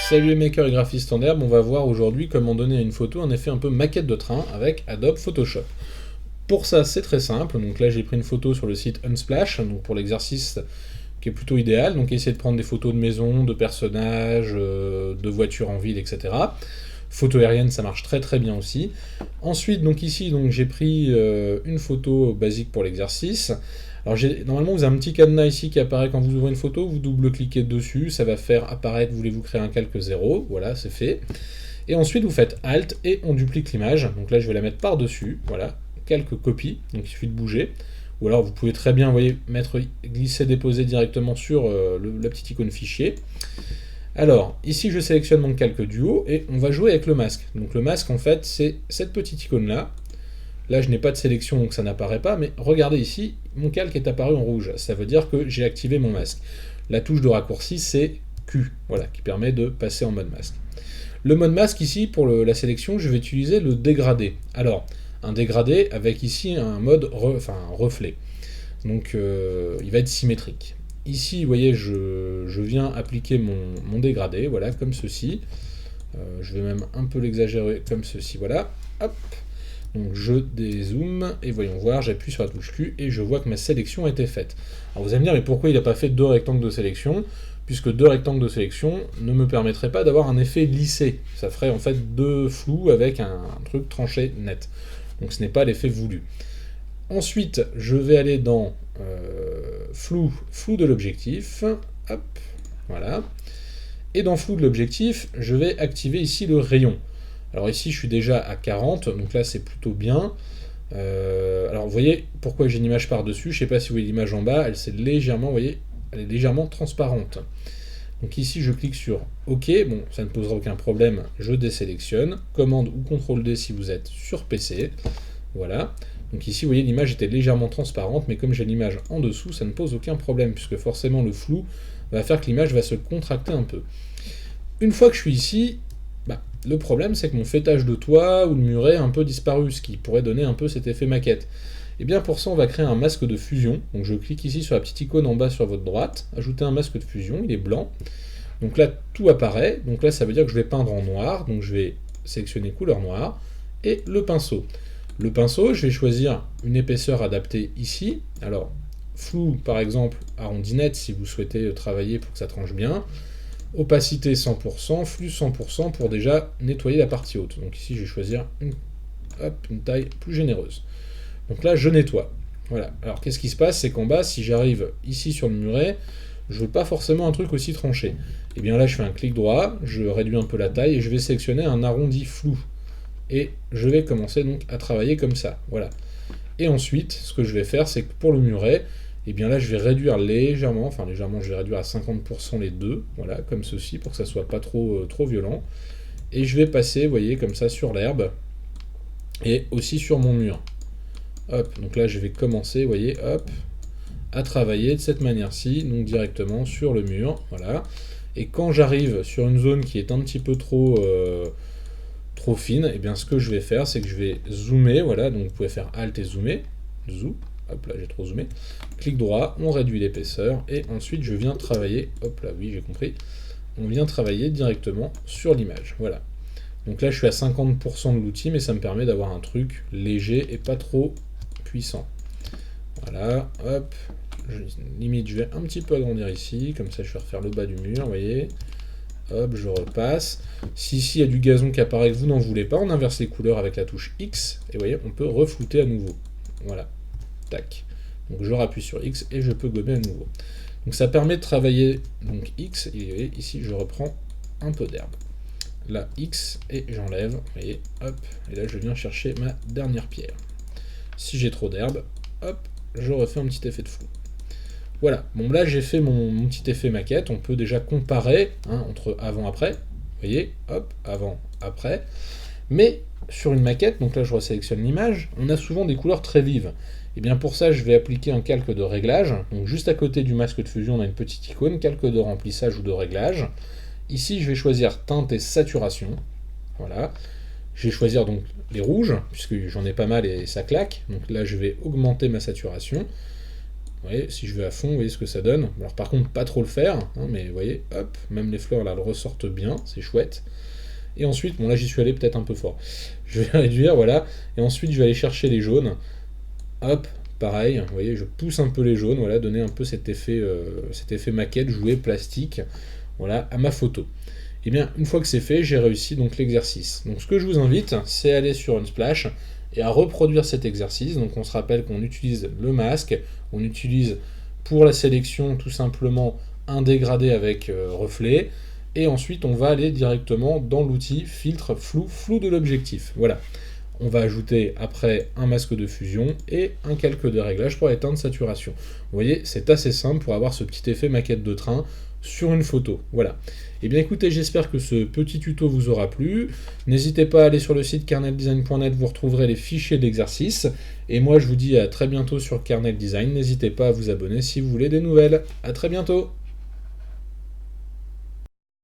Salut les makers et graphistes en herbe, on va voir aujourd'hui comment donner à une photo un effet un peu maquette de train avec Adobe Photoshop. Pour ça, c'est très simple, donc là j'ai pris une photo sur le site Unsplash, donc pour l'exercice qui est plutôt idéal, donc essayez de prendre des photos de maisons, de personnages, de voitures en ville, etc. Photo aérienne, ça marche très très bien aussi. Ensuite, donc ici, donc, j'ai pris une photo basique pour l'exercice. Alors normalement, vous avez un petit cadenas ici qui apparaît quand vous ouvrez une photo, vous double-cliquez dessus, ça va faire apparaître, voulez-vous créer un calque 0, voilà, c'est fait. Et ensuite, vous faites Alt et on duplique l'image. Donc là, je vais la mettre par-dessus, voilà, calque copie, donc il suffit de bouger. Ou alors, vous pouvez très bien, vous voyez, mettre glisser, déposer directement sur la petite icône fichier. Alors, ici, je sélectionne mon calque duo et on va jouer avec le masque. Donc le masque, en fait, c'est cette petite icône-là. Là, je n'ai pas de sélection, donc ça n'apparaît pas, mais regardez ici, mon calque est apparu en rouge. Ça veut dire que j'ai activé mon masque. La touche de raccourci, c'est Q, voilà, qui permet de passer en mode masque. Le mode masque, ici, pour la sélection, je vais utiliser le dégradé. Alors, un dégradé avec ici un mode un reflet. Donc, il va être symétrique. Ici, vous voyez, je viens appliquer mon dégradé, voilà, comme ceci. Je vais même un peu l'exagérer comme ceci, voilà. Hop. Donc je dézoome, et voyons voir, j'appuie sur la touche Q, et je vois que ma sélection a été faite. Alors vous allez me dire, mais pourquoi il n'a pas fait deux rectangles de sélection? Puisque deux rectangles de sélection ne me permettraient pas d'avoir un effet lissé. Ça ferait en fait deux flous avec un truc tranché net. Donc ce n'est pas l'effet voulu. Ensuite, je vais aller dans flou de l'objectif, hop, voilà. Et dans flou de l'objectif, je vais activer ici le rayon. Alors ici, je suis déjà à 40, donc là, c'est plutôt bien. Alors, vous voyez pourquoi j'ai une image par-dessus. Je ne sais pas si vous voyez l'image en bas, elle est légèrement, vous voyez, elle est légèrement transparente. Donc ici, je clique sur OK. Bon, ça ne posera aucun problème. Je désélectionne. Commande ou CTRL D si vous êtes sur PC. Voilà. Donc ici, vous voyez, l'image était légèrement transparente, mais comme j'ai l'image en dessous, ça ne pose aucun problème, puisque forcément, le flou va faire que l'image va se contracter un peu. Une fois que je suis ici, le problème, c'est que mon fêtage de toit ou le muret a un peu disparu, ce qui pourrait donner un peu cet effet maquette. Et bien pour ça, on va créer un masque de fusion. Donc je clique ici sur la petite icône en bas sur votre droite, ajouter un masque de fusion, il est blanc. Donc là, tout apparaît. Donc là, ça veut dire que je vais peindre en noir. Donc je vais sélectionner couleur noire et le pinceau. Le pinceau, je vais choisir une épaisseur adaptée ici. Alors, flou, par exemple, arrondinette, si vous souhaitez travailler pour que ça tranche bien. Opacité 100%, flux 100% pour déjà nettoyer la partie haute. Donc ici, je vais choisir une taille plus généreuse. Donc là, je nettoie. Voilà. Alors qu'est-ce qui se passe? C'est qu'en bas, si j'arrive ici sur le muret, je veux pas forcément un truc aussi tranché. Et bien là, je fais un clic droit, je réduis un peu la taille et je vais sélectionner un arrondi flou. Et je vais commencer donc à travailler comme ça. Voilà. Et ensuite, ce que je vais faire, c'est que pour le muret, et bien là je vais réduire légèrement, je vais réduire à 50% les deux, voilà, comme ceci, pour que ça soit pas trop violent. Et je vais passer, vous voyez, comme ça sur l'herbe, et aussi sur mon mur. Hop, donc là je vais commencer, vous voyez, hop, à travailler de cette manière-ci, donc directement sur le mur, voilà. Et quand j'arrive sur une zone qui est un petit peu trop fine, et bien ce que je vais faire, c'est que je vais zoomer, voilà, donc vous pouvez faire Alt et zoomer, zoom. Hop là, j'ai trop zoomé. Clic droit, on réduit l'épaisseur, et ensuite je viens travailler, hop là, oui j'ai compris, on vient travailler directement sur l'image, voilà. Donc là je suis à 50% de l'outil, mais ça me permet d'avoir un truc léger et pas trop puissant. Voilà, hop, limite je vais un petit peu agrandir ici, comme ça je vais refaire le bas du mur, vous voyez. Hop, je repasse. Si ici il y a du gazon qui apparaît que vous n'en voulez pas, on inverse les couleurs avec la touche X, et vous voyez, on peut reflouter à nouveau. Voilà. Tac. Donc je rappuie sur X et je peux gommer à nouveau. Donc ça permet de travailler donc X, et ici je reprends un peu d'herbe. Là X et j'enlève, vous voyez, hop, et là je viens chercher ma dernière pierre. Si j'ai trop d'herbe, hop, je refais un petit effet de flou. Voilà, bon là j'ai fait mon petit effet maquette, on peut déjà comparer entre avant-après, vous voyez, hop, avant-après, mais sur une maquette, donc là je resélectionne l'image, on a souvent des couleurs très vives. Et bien pour ça, je vais appliquer un calque de réglage. Donc juste à côté du masque de fusion, on a une petite icône, calque de remplissage ou de réglage. Ici, je vais choisir teinte et saturation. Voilà. Je vais choisir donc les rouges, puisque j'en ai pas mal et ça claque. Donc là, je vais augmenter ma saturation. Vous voyez, si je vais à fond, vous voyez ce que ça donne. Alors par contre, pas trop le faire, hein, mais vous voyez, hop, même les fleurs là, elles ressortent bien, c'est chouette. Et ensuite, bon là j'y suis allé peut-être un peu fort. Je vais réduire, voilà. Et ensuite, je vais aller chercher les jaunes. Hop, pareil, vous voyez, je pousse un peu les jaunes, voilà, donner un peu cet effet maquette, jouet, plastique, voilà, à ma photo. Et bien, une fois que c'est fait, j'ai réussi donc l'exercice. Donc ce que je vous invite, c'est à aller sur Unsplash et à reproduire cet exercice. Donc on se rappelle qu'on utilise le masque, on utilise pour la sélection tout simplement un dégradé avec reflet, et ensuite on va aller directement dans l'outil filtre flou de l'objectif. Voilà. On va ajouter après un masque de fusion et un calque de réglage pour éteindre saturation. Vous voyez, c'est assez simple pour avoir ce petit effet maquette de train sur une photo. Voilà. Et bien écoutez, j'espère que ce petit tuto vous aura plu. N'hésitez pas à aller sur le site kerneldesign.net, vous retrouverez les fichiers d'exercice. Et moi je vous dis à très bientôt sur Kernel Design. N'hésitez pas à vous abonner si vous voulez des nouvelles. A très bientôt.